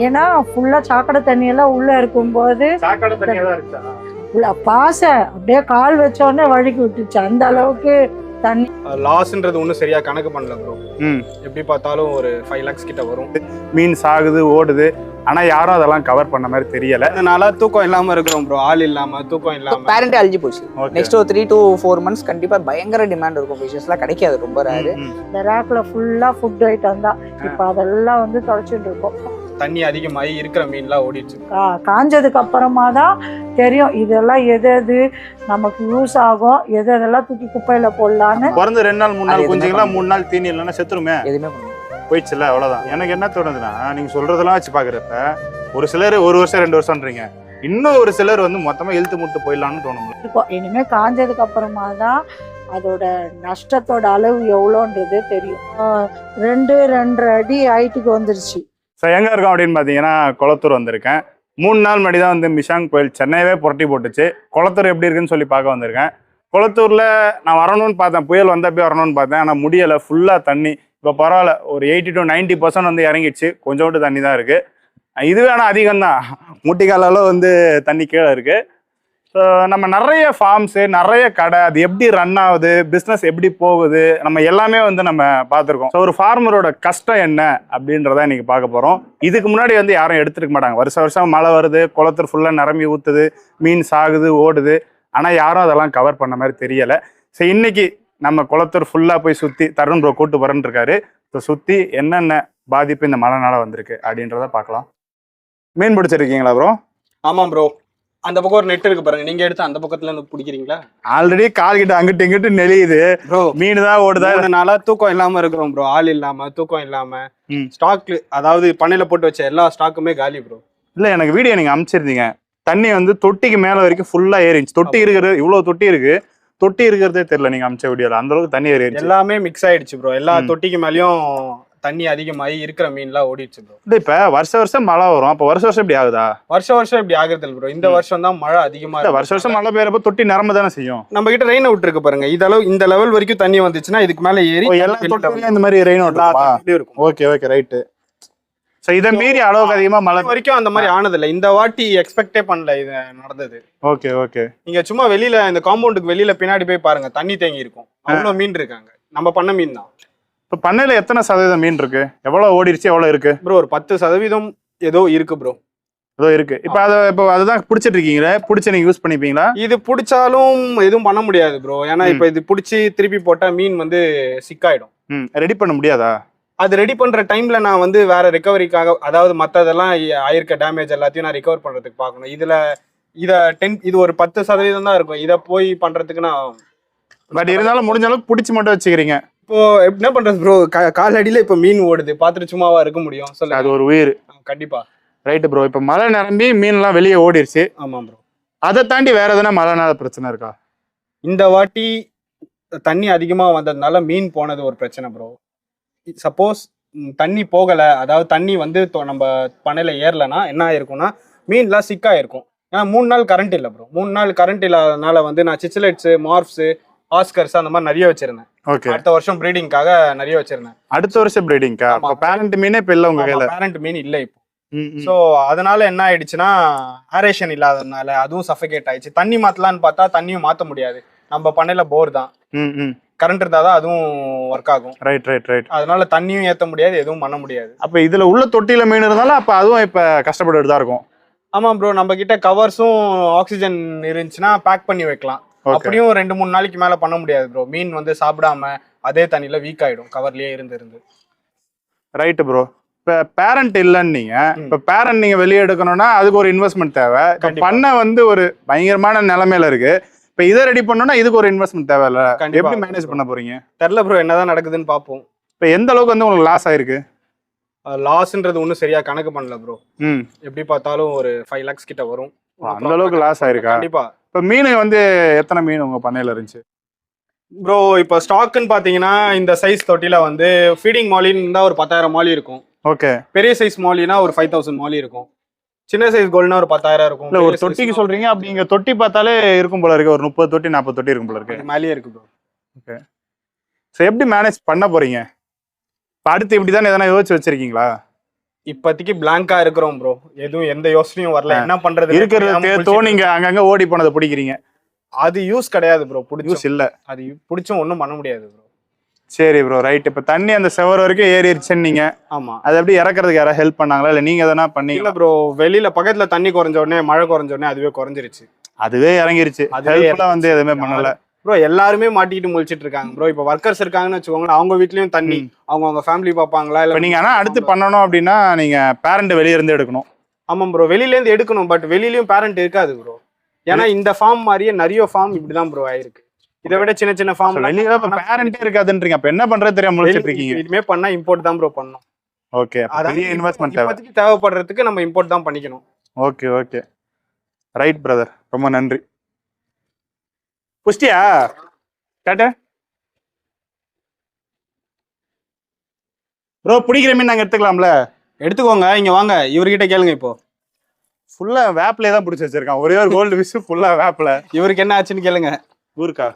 ஏன்னா ஃபுல்லா சாக்கடை தண்ணி எல்லாம் உள்ள இருக்கும்போது பாசை அப்படியே கால் வச்ச உடனே வழுக்கி விட்டுச்சு. அந்த அளவுக்கு தண்ணி. லாஸ்ன்றது ஒன்றும் சரியா கணக்கு பண்ணல ப்ரோ. எப்படி பார்த்தாலும் ஒரு 5 lakhs கிட்ட வரும். மீன் சாகுது ஓடுது, ஆனா யாரும் அதெல்லாம் கவர் பண்ண மாதிரி தெரியல. அதனால தூக்கம் இல்லாம இருக்கிறோம் ப்ரோ. ஆள் இல்லாம தூக்கம் இல்லாம பேரண்டே அழிஞ்சு போச்சு. நெக்ஸ்ட் ஒரு 3 to 4 months கண்டிப்பா பயங்கர டிமாண்ட் இருக்கும். ஃபிஷஸ்லாம் கிடைக்காது, ரொம்ப ரேரு. இந்த ரேக்ல ஃபுல்லா ஃபுட் ஐட்டம் தான். இப்போ அதெல்லாம் வந்து தொலைச்சிட்டு இருக்கோம். தண்ணி அதிகமாகி இருக்கிற மீன்லாம் ஓடிடுச்சு. காஞ்சதுக்கு அப்புறமா தான் தெரியும் இதெல்லாம் எது எது நமக்கு யூஸ் ஆகும், எது எதெல்லாம் தூக்கி குப்பையில போடலான்னு. பிறந்து 2 நாள் 3 நாள் குஞ்சுங்களாம் 3 நாள் தீனி இல்லைன்னா செத்துருமே, எதுவுமே போயிடுச்சுல, அவ்வளவுதான். எனக்கு என்ன தோணுதுன்னா, நீங்க சொல்றதெல்லாம் வச்சு பாக்குறப்ப ஒரு சிலர் 1 வருஷம் 2 வருஷம்ன்றீங்க, இன்னும் ஒரு சிலர் வந்து மொத்தமா இழுத்து முட்டு போயிடலாம்னு தோணும். இனிமே காஞ்சதுக்கு அப்புறமா தான் அதோட நஷ்டத்தோட அளவு எவ்வளோன்றது தெரியும். 2-2.5 அடி ஹைட்டுக்கு வந்துருச்சு. ஸோ எங்கே இருக்கோம் அப்படின்னு பார்த்தீங்கன்னா, குளத்தூர் வந்திருக்கேன். 3 நாள் முன்னாடி தான் வந்து மிஷாங் புயல் சென்னையவே புரட்டி போட்டுச்சு. குளத்தூர் எப்படி இருக்குன்னு சொல்லி பார்க்க வந்திருக்கேன். குளத்தூரில் நான் வரணும்னு பார்த்தேன், புயல் வந்தப்பே வரணும்னு பார்த்தேன், ஆனால் முடியலை, ஃபுல்லாக தண்ணி. இப்போ பரவாயில்ல, ஒரு 80 to 90% வந்து இறங்கிடுச்சு, கொஞ்சோண்டு தண்ணி தான் இருக்குது. இதுவே ஆனால் அதிகம்தான், முட்டிக்கால வந்து தண்ணி கீழே இருக்குது. ஸோ நம்ம நிறைய ஃபார்ம்ஸு, நிறைய கடை, அது எப்படி ரன் ஆகுது, பிஸ்னஸ் எப்படி போகுது, நம்ம எல்லாமே வந்து நம்ம பார்த்துருக்கோம். ஸோ ஒரு ஃபார்மரோட கஷ்டம் என்ன அப்படின்றத இன்னைக்கு பார்க்க போகிறோம். இதுக்கு முன்னாடி வந்து யாரும் எடுத்துருக்க மாட்டாங்க. வருஷம் மழை வருது, குளத்தூர் ஃபுல்லாக நிரம்பி ஊற்றுது, மீன் சாகுது ஓடுது, ஆனால் யாரும் அதெல்லாம் கவர் பண்ண மாதிரி தெரியலை. ஸோ இன்னைக்கு நம்ம குளத்தூர் ஃபுல்லாக போய் சுற்றி தருண் ப்ரோ கூட்டு வரன்னு இருக்காரு. ஸோ சுற்றி என்னென்ன பாதிப்பு இந்த மழைனால வந்திருக்கு அப்படின்றத பார்க்கலாம். மீன் பிடிச்சிருக்கீங்களா ப்ரோ? ஆமாம் ப்ரோ. அந்த பக்கம் ஒரு நெட் இருக்கு பாருங்க, நீங்க எடுத்து அந்த பக்கத்துல இருந்து பிடிக்கிறீங்களா? ஆல்ரெடி கால் கிட்ட அங்கிட்டு இங்கிட்டு நெளியுது ப்ரோ, மீன் தான் ஓடுதா. அதனால தூக்கம் இல்லாம இருக்கிறோம் ப்ரோ. ஆள் இல்லாம தூக்கம் இல்லாம ஸ்டாக், அதாவது பண்ணையில போட்டு வச்ச எல்லா ஸ்டாக்குமே காலி ப்ரோ. இல்ல, எனக்கு வீடியோ நீங்க அனுப்பிச்சிருந்தீங்க, தண்ணி வந்து தொட்டிக்கு மேல வரைக்கும் ஃபுல்லா ஏறிச்சு. தொட்டி இருக்கிறது இவ்வளவு தொட்டி இருக்கு, தொட்டி இருக்கிறதே தெரியல நீங்க அனுப்பிச்ச வீடியோல, அந்த அளவுக்கு தண்ணி ஏறிச்சு. எல்லாமே மிக்ஸ் ஆயிடுச்சு ப்ரோ. எல்லா தொட்டிக்கு மேலயும் தண்ணி அதிகமாகி இருக்கிற மீன்லாம் ஓடிடுச்சு ப்ரோ. இப்ப வருஷம் மழை வரும், அப்ப வருஷம் இப்படி ஆகுதா? வருஷம் இப்படி ஆகுறது ப்ரோ. இந்த வருஷம் தான் மழை அதிகமா. வருஷம் மழை பெய்யறப்ப தொட்டி நிரம்ப தானே செய்யும். நம்ம கிட்ட ரெயின் அவுட் இருக்கு பாருங்க, இந்த லெவல் வரைக்கும் தண்ணி வந்துச்சுன்னா இதுக்கு மேல ஏறி இந்த மாதிரி ரெயின் அவுட் இருக்கும். Okay right. சோ இத மீறி அளவுக்கு அதிகமா மழை வரைக்கும் அந்த மாதிரி ஆனது இல்ல. இந்த வாட்டி எக்ஸ்பெக்டே பண்ணல இது நடந்தது. ஓகே. நீங்க சும்மா வெளியில இந்த காம்பவுண்டுக்கு வெளியில பின்னாடி போய் பாருங்க, தண்ணி தேங்கி இருக்கும். அவ்வளவு மீன் இருக்காங்க. நம்ம பண்ண மீன் தான். இப்போ பண்ணையில எத்தனை சதவீதம் மீன் இருக்கு? எவ்வளவு ஓடிடுச்சு, எவ்வளவு இருக்கு ப்ரோ? ஒரு 10% ஏதோ இருக்கு ப்ரோ. ஏதோ இருக்கு. இப்போ அதுதான் பிடிச்சிட்டு இருக்கீங்களே, பிடிச்சி நீங்க யூஸ் பண்ணிப்பீங்களா? இது பிடிச்சாலும் எதுவும் பண்ண முடியாது ப்ரோ. ஏன்னா இப்போ இது பிடிச்சி திருப்பி போட்டா மீன் வந்து சிக்காயிடும். ரெடி பண்ண முடியாதா? அது ரெடி பண்ற டைம்ல நான் வந்து வேற ரெக்கவரிக்காக, அதாவது மற்றதெல்லாம் ஆயிருக்க டேமேஜ் எல்லாத்தையும் நான் ரிகவர் பண்றதுக்கு பார்க்கணும். இது ஒரு 10% தான் இருக்கும். இதை போய் பண்றதுக்கு நான் பட் இருந்தாலும் முடிஞ்ச அளவுக்கு பிடிச்சி மட்டும் வச்சுக்கிறீங்க. இப்போ என்ன பண்றது ப்ரோ? காலடியில இப்ப மீன் ஓடுது, பாத்துட்டு சும்மாவா இருக்க முடியும் சொல்லுங்க? அது ஒரு உயிர். கண்டிப்பா. Right bro. இப்ப மழை நிரம்பி மீன் எல்லாம் வெளியே ஓடிடுச்சு. ஆமா ப்ரோ. அதை தாண்டி வேற எதனா மழைனால பிரச்சனை இருக்கா? இந்த வாட்டி தண்ணி அதிகமா வந்ததுனால மீன் போனது ஒரு பிரச்சனை ப்ரோ. சப்போஸ் தண்ணி போகல, அதாவது தண்ணி வந்து நம்ம பண்ணையில ஏறலன்னா என்ன ஆயிருக்கும்னா மீன்லாம் சிக்கா இருக்கும். ஏன்னா 3 நாள் கரண்ட் இல்லை ப்ரோ. 3 நாள் கரண்ட் இல்லாதனால வந்து நான் சிச்சிலெட்ஸ், மார்ப்ஸ், ஆஸ்கர்ஸ் அந்த மாதிரி நிறைய வச்சிருந்தேன். அடுத்த வருஷம் பிரீடிங்காக நிறைய வச்சிருந்தேன். அடுத்த வருஷம் பிரீடிங்கா? அப்ப பேரண்ட் மீனே இப்ப இல்ல உங்க கையில? பேரண்ட் மீன் இல்ல இப்போ. சோ அதனால என்ன ஆயிடுச்சுன்னா, ஆரேஷன் இல்லாததுனால அதுவும் சஃபகேட் ஆயிடுச்சு. தண்ணி மாத்தலான்னு பார்த்தா தண்ணியும் மாத்த முடியாது. நம்ம பண்ணையில போர் தான், கரண்ட் இருந்தாதான் அதுவும் ஒர்க் ஆகும். ரைட். அதனால தண்ணியும் ஏத்த முடியாது, எதுவும் பண்ண முடியாது. அப்ப இதுல உள்ள தொட்டியில மீன் இருந்தாலும் அப்ப அதுவும் இப்ப கஷ்டப்பட்டு தான் இருக்கும். ஆமா ப்ரோ. நம்ம கிட்ட கவர்ஸும் ஆக்சிஜன் இருந்துச்சுன்னா பேக் பண்ணி வைக்கலாம். அப்படியும் 2-3 நாளைக்கு மேல பண்ண முடியாது ப்ரோ. மீன் வந்து சாப்பிடாம அதே தண்ணியில வீக் ஆயிடும், கவர்லயே இருந்து. Right bro. இப்ப பேரண்ட் இல்லன்னு நீங்க, இப்ப பேரண்ட் நீங்க வெளியே எடுக்கணும்னா அதுக்கு ஒரு இன்வெஸ்ட்மெண்ட் தேவை. பண்ண வந்து ஒரு பயங்கரமான நிலைமையில இருக்கு. இப்ப இதை ரெடி பண்ணணும்னா இதுக்கு ஒரு இன்வெஸ்ட்மெண்ட் தேவை இல்ல? எப்படி மேனேஜ் பண்ண போறீங்க? தெரியல ப்ரோ, என்னதான் நடக்குதுன்னு பாப்போம். இப்ப எந்த அளவுக்கு வந்து உங்களுக்கு லாஸ் ஆயிருக்கு? லாஸ்ன்றது ஒன்றும் சரியா கணக்கு பண்ணல ப்ரோ. எப்படி பார்த்தாலும் ஒரு 5 lakhs கிட்ட வரும். அந்த அளவுக்கு லாஸ் ஆயிருக்கா? கண்டிப்பா. இப்ப மீன் வந்து எத்தனை மீன் உங்க பண்ணையில இருந்துச்சு ப்ரோ? இப்போ ஸ்டாக்னு பாத்தீங்கன்னா இந்த சைஸ் தொட்டில வந்து ஃபீடிங் மாலின்னு இருந்தா ஒரு 10,000 மாலி இருக்கும். ஓகே. பெரிய சைஸ் மாலினா ஒரு 5,000 மாலி இருக்கும். சின்ன சைஸ் கோல்னா ஒரு 10,000 இருக்கும். இல்ல, ஒரு தொட்டிக்கு சொல்றீங்க, அப்படி இங்க தொட்டி பார்த்தாலே இருக்கும் போல இருக்கு, ஒரு 30 தொட்டி 40 தொட்டி இருக்கும் போல இருக்கு. மேலேயே இருக்கு ப்ரோ. ஓகே. ஸோ எப்படி மேனேஜ் பண்ண போறீங்க? அடுத்து இப்படிதான் எதனா யோசிச்சு வச்சிருக்கீங்களா? இப்போதைக்கு பிளாங்கா இருக்கிறோம் ப்ரோ. எதுவும் எந்த யோசனையும் வரல. என்ன பண்றது இருக்கிறத தோணிங்க அங்கங்க ஓடி போனதை பிடிக்கிறீங்க. அது யூஸ் கிடையாது ப்ரோ. யூஸ் இல்ல. அது பிடிச்சும் ஒன்றும் பண்ண முடியாது ப்ரோ. சரி ப்ரோ, ரைட். இப்போ தண்ணி அந்த செவர் வரைக்கும் ஏறிடுச்சுன்னு நீங்க. ஆமா. அது எப்படி இறக்குறதுக்கு யாராவது ஹெல்ப் பண்ணாங்களா இல்லை நீங்க எதனா பண்ணீங்க? இல்ல ப்ரோ, வெளியில பக்கத்துல தண்ணி குறைஞ்ச உடனே, மழை குறைஞ்ச உடனே அதுவே குறைஞ்சிருச்சு. அதுவே இறங்கிருச்சு. ஹெல்ப்லாம் வந்து எதுவுமே பண்ணல ப்ரோ. எல்லாருமே மாட்டிக்கிட்டு முழிச்சிட்டு இருக்காங்க ப்ரோ. இப்போ ஒர்க்கர்ஸ் இருக்காங்கன்னு வச்சுக்கோங்களேன், அவங்க வீட்லயும் தண்ணி, அவங்க ஃபேமிலி பார்ப்பாங்களா? இல்லை நீங்க ஆனா அடுத்து பண்ணணும் அப்படின்னா நீங்க பேரண்ட் வெளியே இருந்து எடுக்கணும். ஆமாம் ப்ரோ, வெளியில இருந்து எடுக்கணும். பட் வெளியிலயும் பேரண்ட் இருக்காது ப்ரோ. ஏன்னா இந்த ஃபார்ம் மாதிரியே நிறைய ஃபார்ம் இப்படிதான் ப்ரோ ஆயிருக்கு. இதை விட சின்ன சின்ன ஃபார்ம் வெளியில பேரண்டே இருக்காதுன்றீங்க. அப்ப என்ன பண்றது தெரியாம முழிச்சிட்டு இருக்கீங்க. இதுமே பண்ணா இம்போர்ட் தான் ப்ரோ பண்ணணும். ஓகே, பெரிய இன்வெஸ்ட்மென்ட் தேவைப்படுறதுக்கு நம்ம இம்போர்ட் தான் பண்ணிக்கணும். ஓகே ஓகே, ரைட் பிரதர், ரொம்ப நன்றி. புஷ்டியா டாடா ப்ரோ. பிடிக்கிற மீன் நாங்க எடுத்துக்கலாம்ல? எடுத்துக்கோங்க, இங்க வாங்க, இவர்கிட்ட கேளுங்க. இப்போ ஃபுல்லா வேப்லயே தான் பிடிச்சி வச்சிருக்கான். ஒரே ஒரு கோல்டு ஃபிஷ் ஃபுல்லா வேப்ல. இவருக்கு என்ன ஆச்சுன்னு கேளுங்க. ஊருக்கா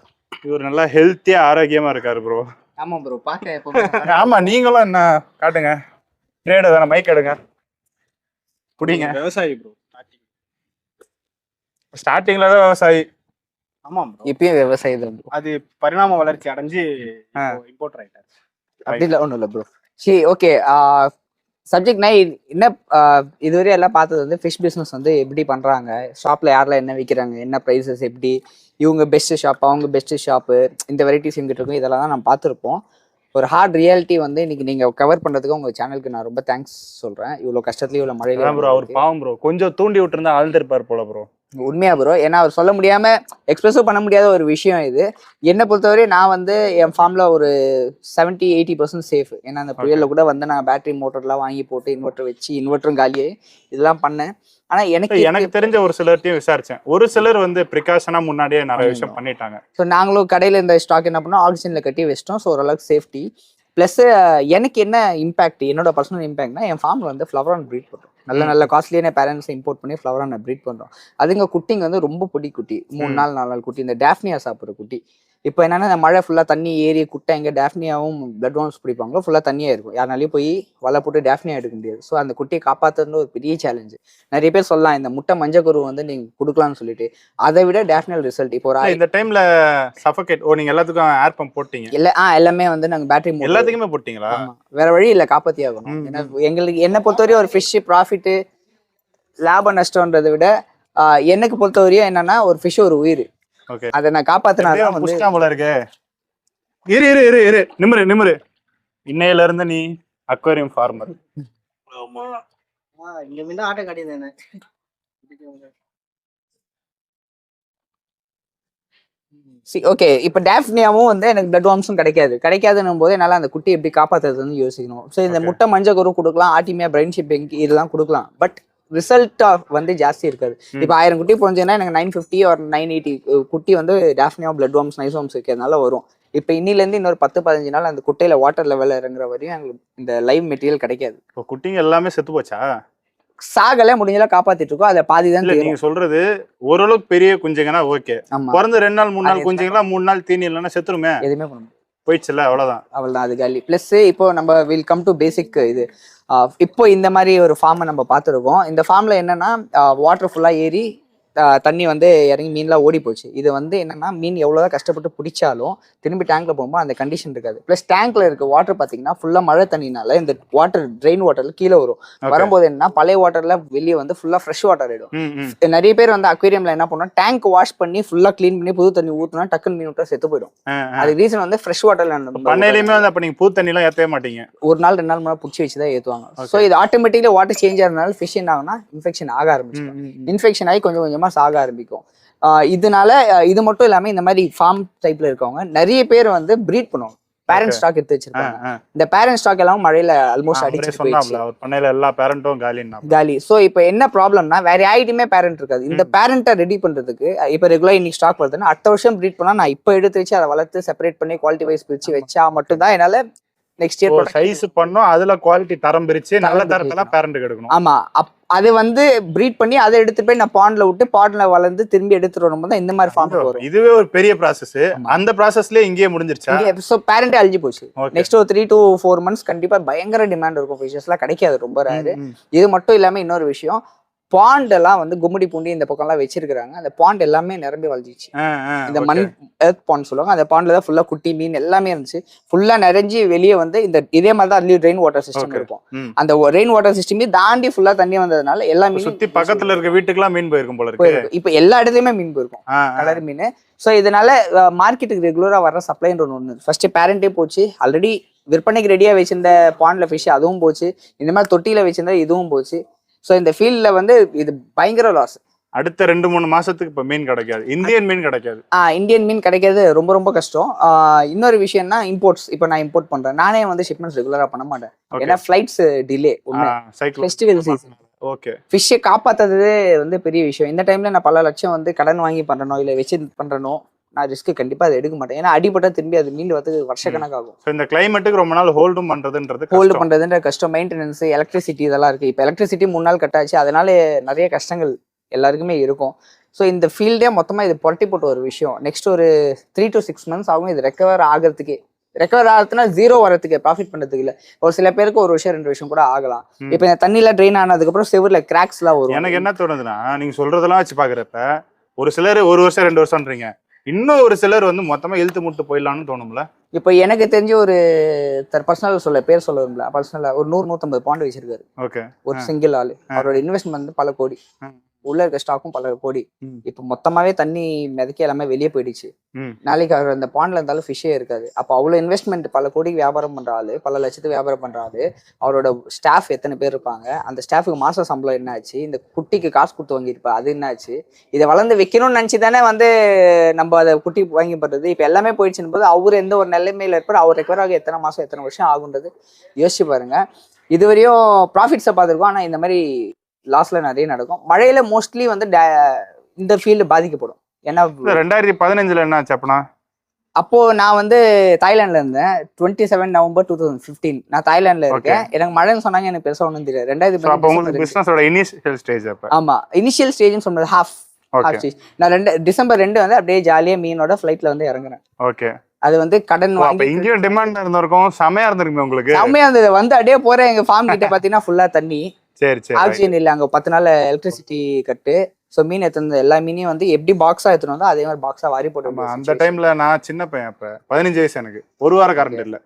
இவர் நல்லா ஹெல்த்தியா ஆரோக்கியமா இருக்காரு ப்ரோ. ஆமா ப்ரோ, பாக்க ஆமா, நீங்களும் என்ன காட்டுங்க. ட்ரேட் தானே, மைக் எடுங்க, பிடிங்க. விவசாயி ப்ரோ. ஸ்டார்டிங்ல தான் விவசாயி. ஆமா ப்ரோ, இப்பயும் விவசாயி தான் ப்ரோ. அது பரிணாம வளர்ச்சி அடைஞ்சு இம்போர்ட் ஆயிட்டாரு. அப்படிலாம் ஒன்றும் இல்லை ப்ரோ. சரி, ஓகே. சப்ஜெக்ட்னா என்ன, இதுவரை எல்லாம் பார்த்தது வந்து ஃபிஷ் பிஸ்னஸ் வந்து எப்படி பண்ணுறாங்க, ஷாப்பில் யாரெல்லாம் என்ன விற்கிறாங்க, என்ன ப்ரைஸஸ், எப்படி இவங்க பெஸ்ட்டு ஷாப், அவங்க பெஸ்ட்டு ஷாப்பு, இந்த வெரைட்டிஸ் எங்கிட்ட இருக்கும், இதெல்லாம் தான் நம்ம பார்த்துருப்போம். ஒரு ஹார்ட் ரியாலிட்டி வந்து இன்னைக்கு நீங்கள் கவர் பண்ணுறதுக்கு உங்கள் சேனலுக்கு நான் ரொம்ப தேங்க்ஸ் சொல்கிறேன். இவ்வளோ கஷ்டத்துலேயும் இவ்வளோ மழையில ப்ரோ. அவர் பாவம் ப்ரோ, கொஞ்சம் தூண்டி விட்டுருந்தா ஆழ்ந்திருப்பார் போல ப்ரோ. உண்மையா ப்ரோ. ஏன்னா அவர் சொல்ல முடியாம எக்ஸ்பிரஸும் பண்ண முடியாத ஒரு விஷயம் இது. என்னை பொறுத்தவரை நான் வந்து என் ஃபார்ம்ல ஒரு 70-80% சேஃப். ஏன்னா அந்த புயல்ல கூட வந்து நான் பேட்டரி மோட்டர்லாம் வாங்கி போட்டு இன்வெர்டர் வச்சு, இன்வெர்டரும் காலியே இதெல்லாம் பண்ணேன். ஆனா எனக்கு தெரிஞ்ச ஒரு சிலர்ட்டையும் விசாரிச்சேன். ஒரு சிலர் வந்து ப்ரிகாஷனா முன்னாடியே நிறைய விஷயம் பண்ணிட்டாங்க. ஸோ நாங்களும் கடையில இந்த ஸ்டாக் என்ன பண்ணோம், ஆக்சிஜன்ல கட்டி வச்சிட்டோம். ஸோ ஓரளவுக்கு சேஃப்டி. ப்ளஸ் எனக்கு என்ன இம்பாக்ட், என்னோட பர்சனல் இம்பாக்ட்னா, என் ஃபார்ம்ல வந்து ஃப்ளவரான் ப்ரீட் பண்ணுறோம். நல்ல காஸ்ட்லியான பேரண்ட்ஸ் இம்போர்ட் பண்ணி ஃப்ளவரான ப்ரீட் பண்ணுறோம். அதுங்க குட்டிங்க வந்து ரொம்ப பொடி குட்டி, 3 நாள் 4 நாள் குட்டி, இந்த டேஃப்னியா சாப்பிட்ற குட்டி. இப்போ என்னன்னா, இந்த மழை ஃபுல்லாக தண்ணி ஏறி குட்டை எங்கே டேஃப்னியாவும் பிளட் வார்ம்ஸ் பிடிப்பாங்களோ ஃபுல்லாக தண்ணியாக இருக்கும். யாருனாலையும் போய் வலை போட்டு டேஃப்னியா எடுக்க முடியாது. ஸோ அந்த குட்டியை காப்பாற்றுறது ஒரு பெரிய சேலஞ்சு. நிறைய பேர் சொல்லலாம் இந்த முட்டை மஞ்சக்கரு வந்து நீங்கள் கொடுக்கலாம்னு சொல்லிட்டு, அதை விட டேஃப்னியல் ரிசல்ட். இப்போ ஒரு இந்த டைம்ல சஃபகேட் நீங்க எல்லாத்துக்கும் ஏர் பம்ப் போட்டீங்க? எல்லாமே வந்து நாங்கள் பேட்டரி எல்லாத்துக்குமே போட்டீங்களா? வேற வழி இல்லை, காப்பாற்றி ஆகணும். ஏன்னா எங்களுக்கு என்னை பொறுத்தவரையும் ஒரு ஃபிஷ் ப்ராஃபிட்டு லாப நஷ்டம்ன்றதை விட எனக்கு பொறுத்தவரையும் என்னன்னா, ஒரு ஃபிஷ் ஒரு உயிர். ஓகே, அதை நான் காப்பாத்தினாதான் வந்து போல இருக்கு. இரு நிமிரு. இன்னையில இருந்து நீ அக்வேரியம் ஃபார்மர். இங்க முன்ன ஆட்டோ காட்டியிருந்தேன். ஓகே. இப்போ டேஃப்னியாவும் வந்து எனக்கு பிளட் வார்ம்ஸும் கிடைக்காதுன்னும் போது என்னால் அந்த குட்டி எப்படி காப்பாற்றுறது வந்து யோசிக்கணும். ஸோ இந்த முட்டை மஞ்சள் கரு கொடுக்கலாம், ஆர்டிமியா பிரைன் ஷிப் இதெல்லாம் கொடுக்கலாம். பட் ரிசல்ட் வந்து ஜாஸ்தி இருக்காது. இப்போ 1000 குட்டி போஞ்சுன்னா எனக்கு 950 or 980 குட்டி வந்து டேஃப்னியா பிளட் வார்ம்ஸ் நைஸ் வார்ம்ஸ் இருக்கிறதுனால வரும். இப்போ இன்னிலேருந்து இன்னொரு 10-15 நாள் அந்த குட்டையில வாட்டர் லெவலில் இறங்குற வரையும் எங்களுக்கு இந்த லைவ் மெட்டீரியல் கிடைக்காது. இப்போ குட்டிங்க எல்லாமே செத்து போச்சா? சாகலை, முடிஞ்செல்லாம் காப்பாத்திட்டு இருக்கோம். அதை பாதி தான். நீங்க சொல்றது ஓரளவுக்கு பெரிய குஞ்சுங்கன்னா ஓகே. பிறந்து 2 நாள் 3 நாள் குஞ்சுங்களா, 3 நாள் தீனி இல்லைன்னா செத்துருமே. எதுவுமே பண்ண போயிடுச்சுல்ல, அவ்வளவுதான். அது காலி. பிளஸ் இப்போ நம்ம வில் கம் டு பேசிக் இது. இப்போ இந்த மாதிரி ஒரு ஃபார்மை நம்ம பார்த்துருக்கோம். இந்த ஃபார்ம்ல என்னன்னா, வாட்டர் ஃபுல்லா ஏறி தண்ணி வந்து இறங்கி மீன்லாம் ஓடி போச்சு. இது வந்து என்னன்னா, மீன் எவ்வளோதான் கஷ்டப்பட்டு பிடிச்சாலும் திரும்பி டேங்க்ல போகும்போது அந்த கண்டிஷன் இருக்காது. ப்ளஸ் டேங்க்ல இருக்க வாட்டர் பார்த்தீங்கன்னா ஃபுல்லாக மழை தண்ணினால இந்த வாட்டர் ட்ரெயின் வாட்டர்ல கீழே வரும். வரும்போது என்னன்னா, பழைய வாட்டர்ல வெளியே வந்து ஃபுல்லா ஃப்ரெஷ் வாட்டர் ஆயிடும். நிறைய பேர் வந்து அக்வேரியம்ல என்ன பண்ணுவோம், டேங்க் வாஷ் பண்ணி ஃபுல்லா க்ளீன் பண்ணி புது தண்ணி ஊற்றினா டக்குன்னு மீன் விட்டா செத்து போயிடும். அது ரீசன் வந்து ஃப்ரெஷ் வாட்டர்ல பண்ணையிலுமே வந்து அப்ப நீங்க புது தண்ணி எல்லாம் ஏற்றவே மாட்டீங்க. ஒரு நாள் 2 நாள் முன்னாடி பிடிச்சி வச்சு தான் ஏற்றுவாங்க. ஸோ இது ஆட்டோமேட்டிக்கலி வாட்டர் சேஞ்ச் ஆகிறதுனால ஃபிஷ் என்ன ஆகுனா, இன்ஃபெக்ஷன் ஆக ஆரம்பிச்சிடும். இன்ஃபெக்ஷன் ஆகி கொஞ்சம் கொஞ்சமா சாக ஆரம்பிக்கும். இதனால இது மட்டும் இல்லாம இந்த மாதிரி ஃபார்ம் டைப்ல இருக்கவங்க நிறைய பேர் வந்து ப்ரீட் பண்ணுவாங்க. பேரண்ட் ஸ்டாக் எடுத்து வச்சிருக்காங்க. இந்த பேரண்ட் ஸ்டாக் எல்லாம் மழையில ஆல்மோஸ்ட் அடிச்சு போயிடுச்சு. பண்ணையில எல்லா பேரண்ட்டும் காலி. சோ இப்போ என்ன ப்ராப்ளம்னா, வேற யார்கிட்டயுமே பேரண்ட் இருக்காது. இந்த பேரண்ட்டை ரெடி பண்றதுக்கு இப்போ ரெகுலர் இன்னைக்கு ஸ்டாக் வருதுன்னா அடுத்த வருஷம் ப்ரீட் பண்ணா நான் இப்போ எடுத்து வச்சு அதை வளர்த்து செப்பரேட் பண்ணி குவாலிட்டி வைஸ் பிரிச்சு வச்சா மட்டும்தான் என்னால நெக்ஸ்ட் இயர் சைஸ் பண்ணோம், அதுல குவாலிட்டி தரம் பிரிச்சு நல்ல தரத்துல பேரண்ட்டுக்கு எடுக்கணும். ஆமா, அது வந்து ப்ரீட் பண்ணி அதை எடுத்து போய் நான் பாண்ட்ல விட்டு பாண்ட்ல வளர்ந்து திரும்பி எடுத்துட்டு வரும்போது தான் இந்த மாதிரி ஃபார்ம் வரும். இதுவே ஒரு பெரிய ப்ராசஸ். அந்த ப்ராசஸ்லயே இங்கேயே முடிஞ்சிருச்சா? ஸோ பேரண்டே அழிஞ்சு போச்சு. நெக்ஸ்ட் ஒரு 3 to 4 months கண்டிப்பா பயங்கர டிமாண்ட் இருக்கும். ஃபிஷஸ்லாம் கிடைக்காது, ரொம்ப ரேரு. இது மட்டும் இல்லாம இன்னொரு விஷயம், பாண்ட் எல்லாம் வந்து கும்மிடி பூண்டி இந்த பக்கம் எல்லாம் வச்சிருக்காங்க. அந்த பாண்ட் எல்லாமே நிரம்பி வளர்ந்துச்சு. இந்த மண் எர்த் பாண்ட் சொல்லுவாங்க. அந்த பாண்ட்ல தான் ஃபுல்லா குட்டி மீன் எல்லாமே இருந்துச்சு. ஃபுல்லா நிறைஞ்சி வெளியே வந்து இந்த இதே மாதிரி தான் அதுலயும் ரெயின் வாட்டர் சிஸ்டம் இருக்கும். அந்த ரெயின் வாட்டர் சிஸ்டமே தாண்டி ஃபுல்லா தண்ணி வந்ததுனால எல்லா மீன் சுத்தி பக்கத்துல இருக்க வீட்டுக்குலாம் மீன் போயிருக்கும் போல இருக்கு. இப்ப எல்லா இடத்துலயுமே மீன் போயிருக்கும், கலர் மீன். ஸோ இதனால மார்க்கெட்டுக்கு ரெகுலரா வர சப்ளைன்ற ஒன்று ஃபர்ஸ்ட் பேரண்டே போச்சு. ஆல்ரெடி விற்பனைக்கு ரெடியா வச்சிருந்த பாண்ட்ல ஃபிஷ் அதுவும் போச்சு. இந்த மாதிரி தொட்டியில வச்சிருந்தா இதுவும் போச்சு. ஸோ இந்த ஃபீல்ட்ல வந்து இது பயங்கர லாஸ். அடுத்த 2-3 மாசத்துக்கு இப்ப மீன் கிடைக்காது, இந்தியன் மீன் கிடைக்காது. இந்தியன் மீன் கிடைக்கிறது ரொம்ப ரொம்ப கஷ்டம். இன்னொரு விஷயம்னா இம்போர்ட்ஸ். இப்போ நான் இம்போர்ட் பண்றேன், நானே வந்து ஷிப்மெண்ட்ஸ் ரெகுலரா பண்ண மாட்டேன். ஏன்னா flights delay, festival season. Okay, ஃபிஷ்ஷை காப்பாத்துறதே வந்து பெரிய விஷயம். இந்த டைம்ல நான் பல லட்சம் வந்து கடன் வாங்கி பண்றனோ இல்ல வச்சு பண்றனோ, நான் ரிஸ்க் கண்டிப்பா அதை எடுக்க மாட்டேன். ஏன்னா அடிபட்டா திரும்பி அது மீன் வந்து வருஷக்கணக்காகும். இந்த கிளைமேட்டுக்கு ரொம்ப நாள் ஹோல்டும் பண்றதுன்றது கஷ்டம். மெயின்டெனன்ஸ், எலக்ட்ரிசிட்டி இதெல்லாம் இருக்கு. இப்போ எலக்ட்ரிசிட்டி 3 நாள் கட் ஆச்சு. அதனால நிறைய கஷ்டங்கள் எல்லாருக்குமே இருக்கும். ஸோ இந்த ஃபீல்டே மொத்தமாக இது புரட்டி போட்ட ஒரு விஷயம். நெக்ஸ்ட் ஒரு 3 to 6 months ஆகும் இது ரெக்கவர் ஆகிறதுக்கே. ரெக்கவர் ஆகுதுன்னா 0 வரதுக்கு, ப்ராஃபிட் பண்ணுறதுக்கு இல்லை. ஒரு சில பேருக்கு 1 வருஷம் 2 வருஷம் கூட ஆகலாம். இப்போ இந்த தண்ணியில ட்ரெயின் ஆனதுக்கப்புறம் செவர்ல கிராக்ஸ்லாம் வரும். எனக்கு என்ன தோணுதுன்னா, நீங்க சொல்றதெல்லாம் வச்சு பாக்குறப்ப ஒரு சிலர் 1 வருஷம் 2 வருஷம்ன்றீங்க, இன்னும் ஒரு சிலர் வந்து மொத்தமா இழுத்து முட்டு போயிடலாம்னு தோணும்ல. இப்போ எனக்கு தெரிஞ்ச ஒரு பர்சனல் பேர் சொல்ல விரும்பல, பர்சனலா ஒரு 100-150 பாண்ட் வச்சிருக்காரு. ஓகே, ஒரு சிங்கிள் ஆளு. அவரோட இன்வெஸ்ட்மெண்ட் வந்து பல கோடி, உள்ள இருக்க ஸ்டாக்கும் பல கோடி. இப்போ மொத்தமாவே தண்ணி மிதக்கி எல்லாமே வெளியே போயிடுச்சு. நாளைக்கு அவர் அந்த பாண்ட்ல இருந்தாலும் ஃபிஷ்ஷே இருக்காது. அப்போ அவ்வளோ இன்வெஸ்ட்மெண்ட், பல கோடிக்கு வியாபாரம் பண்ற ஆளு, பல லட்சத்துக்கு வியாபாரம் பண்ற ஆளு, அவரோட ஸ்டாஃப் எத்தனை பேர் இருப்பாங்க, அந்த ஸ்டாஃபுக்கு மாச சம்பளம் என்ன ஆச்சு, இந்த குட்டிக்கு காசு கொடுத்து வாங்கியிருப்பா அது என்ன ஆச்சு, இதை வளர்ந்து வைக்கணும்னு நினைச்சு தானே வந்து நம்ம அதை குட்டி வாங்கி பண்றது. இப்போ எல்லாமே போயிடுச்சுன்னு போது அவர் எந்த ஒரு நிலைமையில இருப்பார், அவர் ரெக்கவர் ஆக எத்தனை மாசம் எத்தனை வருஷம் ஆகுன்றது யோசிச்சு பாருங்க. இதுவரையும் ப்ராஃபிட்ஸை பார்த்துருக்கோம், ஆனால் இந்த மாதிரி லாஸ்ல நிறைய நடக்கும். மழையில மோஸ்ட்லி வந்து இந்த ஃபீல்டு பாதிக்கப்படும். ஏன்னா 2015 என்ன ஆச்சு அப்பனா? அப்போ நான் வந்து தாய்லாந்துல இருந்தேன். 27 November 2015 நான் தாய்லாந்துல இருக்கேன். எனக்கு மழைன்னு சொன்னாங்க, எனக்கு பெருசா ஒன்றும் தெரியாது. 2015 ஆமா, இனிஷியல் ஸ்டேஜ்னு சொன்னது ஹாஃப் ஸ்டேஜ். நான் December 2 வந்து அப்படியே ஜாலியா மீனோட ஃபிளைட்ல வந்து இறங்குறேன். ஓகே, அது வந்து கடன் வாங்கி இங்கேயும் டிமாண்ட் இருந்திருக்கும். செமையா இருந்திருக்குமே உங்களுக்கு? செமையா இருந்தது. வந்து அப்படியே போறேன், எங்க ஃபார்ம் கிட்ட பாத்தீங்கன்னா ஃபுல்லா தண்ணி, சரி சரி, ஆக்சிஜன் இல்லை. அங்க 10 நாள் எலக்ட்ரிசிட்டி கட்டு. ஸோ மீன் எடுத்து எல்லா மீனையும் வந்து எப்படி பாக்ஸா எடுத்துட்டு வந்தோ அதே மாதிரி பாக்ஸா வாரி போட்டு. அந்த டைம்ல நான் சின்ன பையன், அப்ப 15 வயசு எனக்கு. ஒரு வாரம் கரண்ட் இல்ல.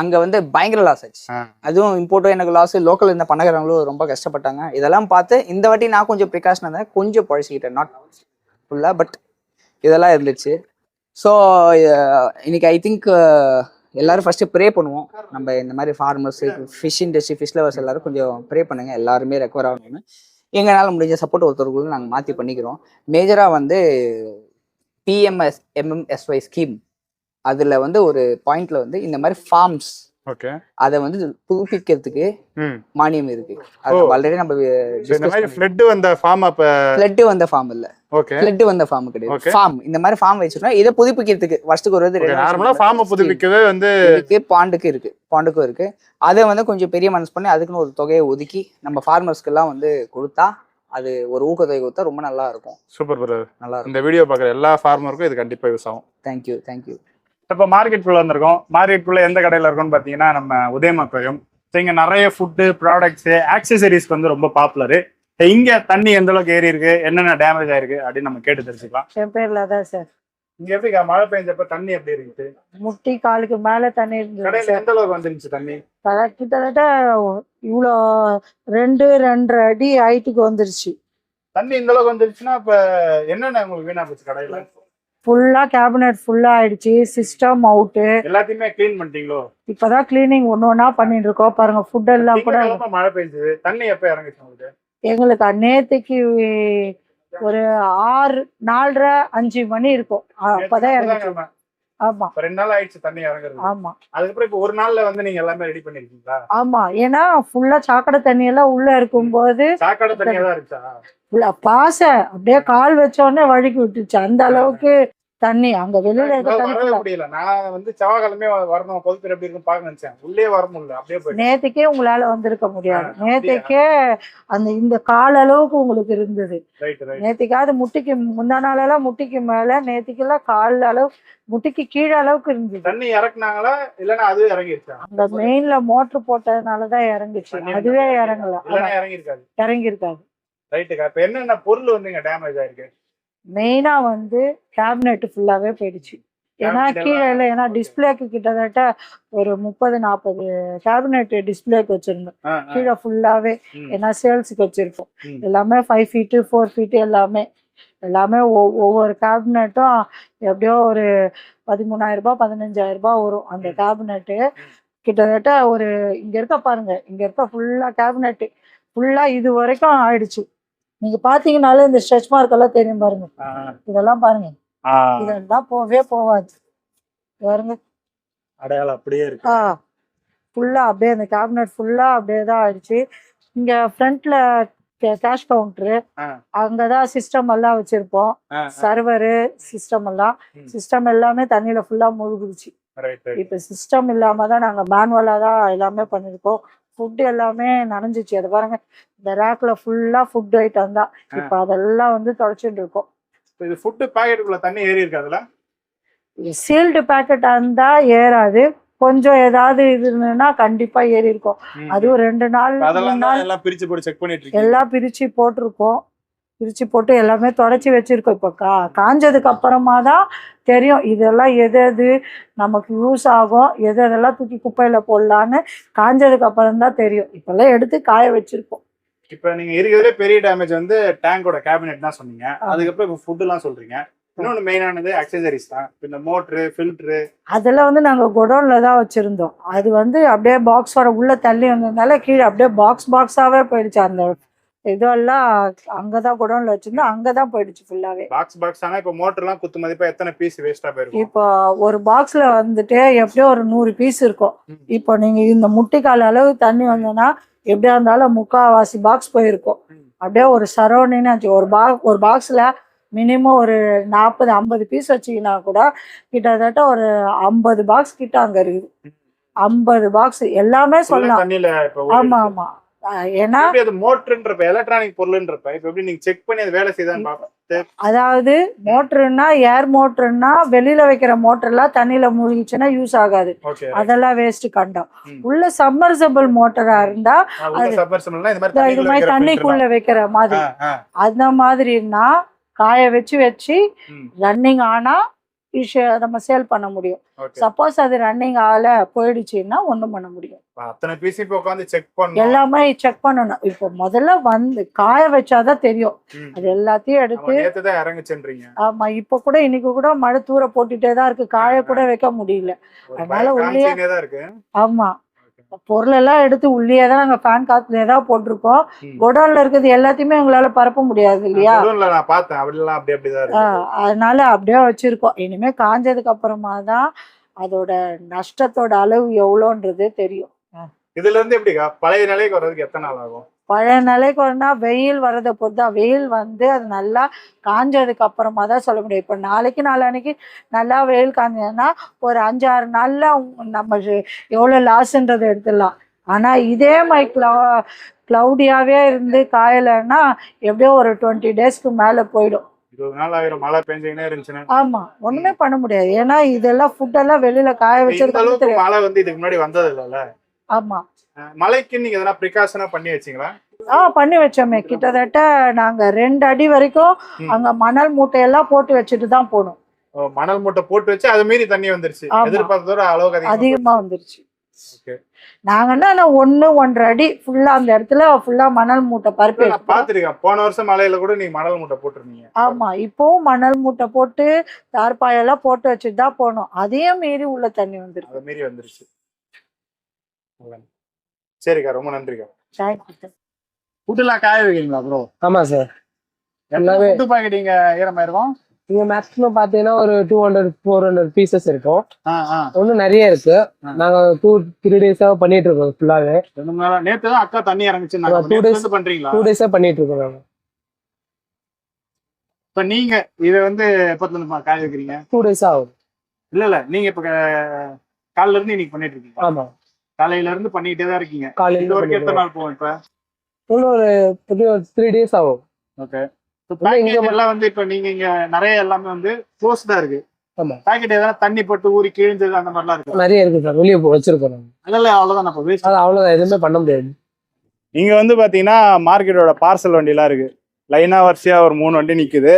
அங்க வந்து பயங்கர லாஸ் ஆச்சு. அதுவும் இம்போர்ட்டும் எனக்கு லாஸ், லோக்கல் இந்த பண்ணக்காரங்களும் ரொம்ப கஷ்டப்பட்டாங்க. இதெல்லாம் பார்த்து இந்த வாட்டி நான் கொஞ்சம் ப்ரிகாஷன் இருந்தேன், கொஞ்சம் பழச்சிக்கிட்டேன். நாட் ஃபுல்லா, பட் இதெல்லாம் இருந்துச்சு. ஸோ இன்னைக்கு ஐ திங்க் எல்லாரும் ஃபர்ஸ்ட் ப்ரே பண்ணுவோம். நம்ம இந்த மாதிரி farmers, fish industry, fish lovers எல்லாரும் கொஞ்சம் ப்ரே பண்ணுங்க, எல்லாருமே ரெக்கவர் ஆகணும்னு. எங்களால் முடிஞ்ச சப்போர்ட் ஒருத்தருக்குள்ள நாங்கள் மாற்றி பண்ணிக்கிறோம். மேஜராக வந்து PMSMMSY ஸ்கீம், அதில் வந்து ஒரு பாயிண்ட்ல வந்து இந்த மாதிரி ஃபார்ம்ஸ் அதை வந்து புதுப்பிக்கிறதுக்கு மானியம் இருக்கு. ஆல்ரெடி நம்ம ஃப்ளட் வந்த ஃபார்ம், அப்ப ஃப்ளட் வந்த ஃபார்ம் இல்ல, ஃப்ளட் வந்த ஃபார்ம் கிடையாது. ஃபார்ம் இந்த மாதிரி ஃபார்ம் வச்சிருக்கோம். இதை புதுப்பிக்கிறதுக்கு வருஷத்துக்கு ஒரு நார்மலா ஃபார்ம் புதுப்பிக்கவே வந்து பாண்டுக்கும் இருக்கு. அதை வந்து கொஞ்சம் பெரிய மனசு பண்ணி அதுக்குன்னு ஒரு தொகையை ஒதுக்கி நம்ம ஃபார்மர்ஸ்க்கு எல்லாம் வந்து கொடுத்தா, அது ஒரு ஊக்கத்தொகை கொடுத்தா ரொம்ப நல்லா இருக்கும். சூப்பர் பிரதர், நல்லா இருக்கும். இந்த வீடியோ பார்க்குற எல்லா ஃபார்மருக்கும் இது கண்டிப்பா யூஸ் ஆகும். தேங்க்யூ. இப்போ மார்க்கெட்டுக்குள்ள வந்திருக்கோம். மார்க்கெட்டுக்குள்ள எந்த கடையில் இருக்கும்னு பார்த்தீங்கன்னா நம்ம உதயம் அக்வேரியம். ஸோ இங்கே நிறைய ஃபுட்டு, ப்ராடக்ட்ஸு, ஆக்சசரிஸ்க்கு வந்து ரொம்ப பாப்புலரு. இங்கே தண்ணி எந்த அளவுக்கு ஏறி இருக்கு, என்னென்ன டேமேஜ் ஆயிருக்கு அப்படின்னு நம்ம கேட்டு தெரிஞ்சுக்கலாம். என் பேர்ல தான் சார். இங்கே எப்படி மழை பெஞ்சப்ப தண்ணி எப்படி இருந்துச்சு? முட்டி காலுக்கு மேலே தண்ணி இருந்துச்சு. கடையில் எந்த அளவுக்கு வந்துருந்துச்சு தண்ணி? கிட்டத்தட்ட இவ்வளோ 2-2.5 அடி ஹைட்டுக்கு வந்துருச்சு. தண்ணி இந்த அளவுக்கு வந்துருச்சுன்னா இப்போ என்னென்ன உங்களுக்கு வீணா போச்சு கடையில்? ஃபுல்லா கேபினட் ஃபுல்லா ஆயிடுச்சு, சிஸ்டம் அவுட்டு. எல்லாத்தையுமே கிளீன் பண்ணிட்டீங்களோ? இப்பதான் கிளீனிங் ஒண்ணா பண்ணிட்டு இருக்கோம். பாருங்க, ஃபுட் எல்லாம் கூட. மழை பெஞ்சது, தண்ணி எப்ப இறங்குச்சு உங்களுக்கு? எங்களுக்கு நேத்துக்கு ஒரு 6, 4:30, 5 மணி இருக்கும். அப்பதான் இறங்குச்சு. ஆமா, 2 நாள் ஆயிடுச்சு தண்ணி இறங்குறது. ஆமா, அதுக்கப்புறம் இப்போ ஒரு நாள்ல வந்து நீங்க எல்லாமே ரெடி பண்ணிருக்கீங்களா? ஆமா, ஏன்னா ஃபுல்லா சாக்கடை தண்ணி எல்லாம் உள்ள இருக்கும்போது சாக்கடை தண்ணியா தான் இருந்துச்சா? பாச அப்படியே கால் வச்ச உடனே வழுக்கி விட்டுச்சு. அந்த அளவுக்கு தண்ணி அங்க வெளியில இருக்க வரவே தண்ணி முடியல. நான் வந்து செவ்வாய்க்கிழமை வரணும், கொளுத்தூர் எப்படி இருக்குன்னு பார்க்க நினைச்சேன். உள்ளே வர முடியல, அப்படியே போயிட்டேன். நேத்துக்கே உங்களால வந்திருக்க முடியாது. அப்படியா? நேத்துக்கே அந்த இந்த கால அளவுக்கு உங்களுக்கு இருந்தது. Right right. நேத்திக்காவது முட்டிக்கு முந்தா நாளெல்லாம் முட்டிக்கு மேல, நேத்திக்கெல்லாம் கால் அளவு முட்டிக்கு கீழே அளவுக்கு இருந்தது. தண்ணி இறக்குனாங்களா இல்லன்னா அதுவே இறங்கிருச்சா? அந்த மெயின்ல மோட்டர் போட்டதுனாலதான் இறங்குச்சு, தண்ணி அதுவே இறங்கல, இல்லன்னா இறங்கிருக்காது. இறங்கி இருக்காது. ரைட்டுக்கா. இப்ப என்னென்ன பொருள் வந்து இங்க டேமேஜ் ஆயிருக்கு? மெயினா வந்து கேபினெட் ஃபுல்லாவே போயிடுச்சு. ஏன்னா Cabinet கீழே எல்லாம் இல்லை, ஏன்னா டிஸ்பிளேக்கு கிட்டத்தட்ட ஒரு 30-40 கேபினெட் டிஸ்பிளேக்கு வச்சிருந்தோம். கீழே ஃபுல்லாவே, ஏன்னா சேல்ஸுக்கு வச்சிருக்கோம். ம். எல்லாமே 5 feet 4 feet எல்லாமே ஒவ்வொரு கேபினெட்டும் எப்படியோ ஒரு 13,000 ரூபாய் 15,000 ரூபாய் வரும் அந்த கேபினெட்டு. கிட்டத்தட்ட ஒரு இங்க இருக்க பாருங்க, இங்க இருக்க ஃபுல்லா கேபினெட் ஃபுல்லா இது வரைக்கும் ஆயிடுச்சு. நீங்க பாத்தீங்கன்னாலே இந்த ஸ்ட்ரெச் மார்க் எல்லாம் தெரியும் பாருங்க, இதெல்லாம் பாருங்க, இதெல்லாம் போவே போவாது பாருங்க. அடையாளம் அப்படியே இருக்கு. ஃபுல்லா அப்படியே அந்த கேபினெட் ஃபுல்லா அப்படியே தான் ஆயிடுச்சு. இங்க ஃப்ரண்ட்ல கேஷ் கவுண்டரு, அங்கதான் சிஸ்டம் எல்லாம் வச்சிருப்போம். சர்வரு சிஸ்டம் எல்லாமே தண்ணியில ஃபுல்லா முழுகுச்சு. இப்ப சிஸ்டம் இல்லாம தான் நாங்க மேனுவலா தான் எல்லாமே பண்ணிருக்கோம். ஃபுட் எல்லாமே நனைஞ்சிச்சு. அதை பாருங்க, இந்த ரேக்ல ஃபுல்லா ஃபுட் ஐட்டம் தான். இப்ப அதெல்லாம் வந்து தொடச்சிட்டு இருக்கோம். இது ஃபுட் பாக்கெட்டுக்குள்ள தண்ணி ஏறி இருக்காதுல? சீல்டு பேக்கெட்டா இருந்தா ஏறாது, கொஞ்சம் ஏதாவது இது இருந்ததுன்னா கண்டிப்பா ஏறி இருக்கும். அதுவும் 2 நாள் 3 நாள் எல்லாம் பிரிச்சு போட்டு செக் பண்ணிட்டு இருக்கீங்க? எல்லாம் பிரிச்சு போட்டிருக்கோம். பிரிச்சு போட்டு எல்லாமே தொடச்சி வச்சிருக்கோம். இப்போ காஞ்சதுக்கு அப்புறமா தான் தெரியும் இதெல்லாம் எது எது நமக்கு யூஸ் ஆகும், எதெல்லாம் தூக்கி குப்பையில போடலான்னு காஞ்சதுக்கு அப்புறம் தான் தெரியும். இப்பெல்லாம் எடுத்து காய வச்சிருக்கோம். இப்ப நீங்க இருக்கிறதுல பெரிய டேமேஜ் வந்து டேங்கோட கேபினெட் தான் சொன்னீங்க. அதுக்கப்புறம் இப்போ ஃபுட் எல்லாம் சொல்றீங்க. இன்னொன்று மெயினானது அக்சசரிஸ் தான். இந்த மோட்ரு ஃபில்ட்ரு அதெல்லாம் வந்து நாங்கள் குடோன்ல தான் வச்சிருந்தோம். அது வந்து அப்படியே பாக்ஸோட உள்ள தள்ளி வந்ததுனால கீழே அப்படியே பாக்ஸாவே போயிடுச்சு. அந்த இதெல்லாம் அங்கதான் குடோன்ல வச்சிருந்தோம், அங்கதான் போயிடுச்சு ஃபுல்லாவே. பாக்ஸ் ஆனா இப்போ மோட்டர்லாம் குத்து மதிப்பா எத்தனை பீஸ் வேஸ்டா போயிருக்கும்? இப்போ ஒரு பாக்ஸ்ல வந்துட்டு எப்படியோ ஒரு 100 பீஸ் இருக்கும். இப்போ நீங்க இந்த முட்டிக்கால் அளவு தண்ணி வந்ததுன்னா எப்படியா இருந்தாலும் 3/4 பாக்ஸ் போயிருக்கும். அப்படியே ஒரு சரௌண்டிங் ஆச்சு. ஒரு பாக்ஸ்ல மினிமம் ஒரு 40-50 பீஸ் வச்சிங்கன்னா கூட கிட்டத்தட்ட ஒரு 50 பாக்ஸ் கிட்ட அங்க இருக்குது. 50 பாக்ஸ் எல்லாமே சொல்லலாம். தண்ணியில இப்போ ஆமா ஆமா. ஏன்னா அது மோட்டர்ன்றப்ப எலக்ட்ரானிக் பொருள்ன்றப்ப இப்போ எப்படி நீங்க செக் பண்ணி அது வேலை செய்தான்னு பார்ப்போம். அதாவது மோட்டருன்னா ஏர் மோட்டருன்னா வெளியில வைக்கிற மோட்டர்லாம் தண்ணியில மூழ்கிச்சுன்னா யூஸ் ஆகாது, அதெல்லாம் வேஸ்ட் கண்டம். உள்ள சம்மர்சபிள் மோட்டரா இருந்தா இது மாதிரி தண்ணிக்குள்ள வைக்கிற மாதிரி, அந்த மாதிரின்னா காய வச்சு ரன்னிங் ஆனா நம்ம சேல் பண்ண முடியும். சப்போஸ் அது ரன்னிங் ஆகல போயிடுச்சுன்னா ஒண்ணும் பண்ண முடியும். எல்லாமே செக் பண்ணணும். இப்போ முதல்ல வந்து காய வச்சாதான் தெரியும். அது எல்லாத்தையும் எடுத்து ஆமா, இப்ப கூட இன்னைக்கு கூட மழை தூர போட்டுட்டே தான் இருக்கு, காய கூட வைக்க முடியல. அதனால உள்ளே ஆமா பொருள் எல்லாம் எடுத்து உள்ளே தான் நாங்க ஃபேன் காத்துல தான் போட்டிருக்கோம். குடோன்ல இருக்கிறது எல்லாத்தையுமே உங்களால பரப்ப முடியாது இல்லையா, அதனால அப்படியே வச்சிருக்கோம். இனிமே காஞ்சதுக்கு அப்புறமா தான் அதோட நஷ்டத்தோட அளவு எவ்வளோன்றது தெரியும். இதுல இருந்து எப்படிக்கா பழைய நிலைக்கு வர்றதுக்கு எத்தனை நாள் ஆகும்? பழைய நிலைக்கு வரனா வெயில் வர்றதை பொறுத்தா, வெயில் வந்து அது நல்லா காஞ்சதுக்கு அப்புறமா தான் சொல்ல முடியும். இப்போ நாளைக்கு நல்லா வெயில் காஞ்சதுன்னா ஒரு 5-6 நாள்ல நம்ம எவ்வளோ லாஸ்ன்றதை எடுத்துடலாம். ஆனா இதே மாதிரி கிளவுடியாவே இருந்து காயலைன்னா எப்படியோ ஒரு 20 டேஸ்க்கு மேல போயிடும். 20 நாள் ஆயிரம் மழை பெஞ்சிக்கினே இருந்துச்சுன்னா. ஆமா, ஒண்ணுமே பண்ண முடியாது. ஏன்னா இதெல்லாம் ஃபுட் எல்லாம் வெளியில காய வச்சிருக்க மழை வந்து இதுக்கு முன்னாடி வந்தது இல்லைல்ல. ஆமா, மழைக்கு நீங்க எதனா பிரிகாஷனா பண்ணி வச்சீங்களா? பண்ணி வச்சோமே. கிட்டத்தட்ட நாங்க 2 அடி வரைக்கும் அங்க மணல் மூட்டையெல்லாம் போட்டு வச்சுட்டு தான் போனோம். மணல் மூட்டை போட்டு வச்சு அது மீறி தண்ணி வந்துருச்சு, எதிர்பார்த்ததோட அளவுக்கு அதிகமா வந்துருச்சு. நாங்க என்ன 1-1.5 அடி ஃபுல்லா அந்த இடத்துல ஃபுல்லா மணல் மூட்டை பரப்பி பாத்துருக்கேன். போன வருஷம் மழையில கூட நீங்க மணல் மூட்டை போட்டுருந்தீங்க. ஆமா, இப்பவும் மணல் மூட்டை போட்டு தார்பாயெல்லாம் போட்டு வச்சுட்டு தான் போனோம். அதையும் மீறி உள்ள தண்ணி வந்துருக்கு. அது மீறி வந்துருச்சு. சரிக்கா, ரொம்ப நன்றிக்கா. ஃபுட்டுலாம் காய வைக்கிறீங்களா ப்ரோ? ஆமா சார், எல்லாமே ஃபுட் பாக்கெட் இங்க ஈரமாயிருக்கும். இங்க மேக்ஸிமம் பாத்தீங்கன்னா ஒரு 200-400 பீசஸ் இருக்கும். ஒன்னும் நிறைய இருக்கு. நாங்க 2-3 டேஸா பண்ணிட்டு இருக்கோம் ஃபுல்லாவே. நேத்து தான் அக்கா தண்ணி இறங்குச்சு. 2 டேஸா பண்ணிட்டு இருக்கோம் நாங்க. இப்ப நீங்க இதை வந்து எப்பத்துல இருந்து காய வைக்கிறீங்க? 2 days ஆகும். இல்ல நீங்க இப்ப காலையில இருந்து இன்னைக்கு பண்ணிட்டு இருக்கீங்க? ஆமா, காலையில இருந்து பண்ணிட்டே தான் இருக்கீங்க. காலையில இது வரைக்கும் எத்தனை நாள் போகும் இப்ப? இன்னும் ஒரு 3 days ஆகும். ஓகே. பேக்கெட் எல்லாம் வந்து இப்ப நீங்க இங்க நிறைய எல்லாமே வந்து க்ளோஸ்டா இருக்கு. ஆமா, பேக்கெட் ஏதாவது தண்ணி போட்டு ஊறி கிழிஞ்சது அந்த மாதிரிலாம் இருக்கு? நிறைய இருக்கு சார், வெளியே வச்சிருக்கோம் நாங்க. அதெல்லாம் அவ்வளவுதான் நம்ம வேஸ்ட். அது அவ்வளவுதான், எதுவுமே பண்ண முடியாது. இங்க வந்து பாத்தீங்கன்னா மார்க்கெட்டோட பார்சல் வண்டிலாம் இருக்கு. லைனா வரிசையா ஒரு 3 வண்டி நிக்குது.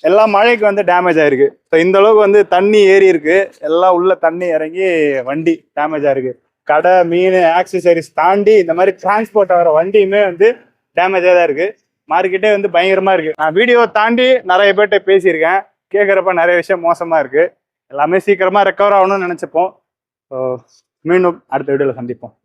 எல்லாம் மழைக்கு வந்து டேமேஜ் ஆயிருக்கு. ஸோ இந்த அளவுக்கு வந்து தண்ணி ஏறி இருக்கு. எல்லாம் உள்ள தண்ணி இறங்கி வண்டி டேமேஜ் ஆயிருக்கு. கடை, மீன், ஆக்சசரிஸ் தாண்டி இந்த மாதிரி டிரான்ஸ்போர்ட் ஆகிற வண்டியுமே வந்து டேமேஜாக தான் இருக்கு. மார்க்கெட்டே வந்து பயங்கரமா இருக்கு. நான் வீடியோ தாண்டி நிறைய பேர்கிட்ட பேசியிருக்கேன். கேட்குறப்ப நிறைய விஷயம் மோசமா இருக்கு. எல்லாமே சீக்கிரமா ரெக்கவர் ஆகணும்னு நினைச்சுப்போம். மீண்டும் அடுத்த வீடியோல சந்திப்போம்.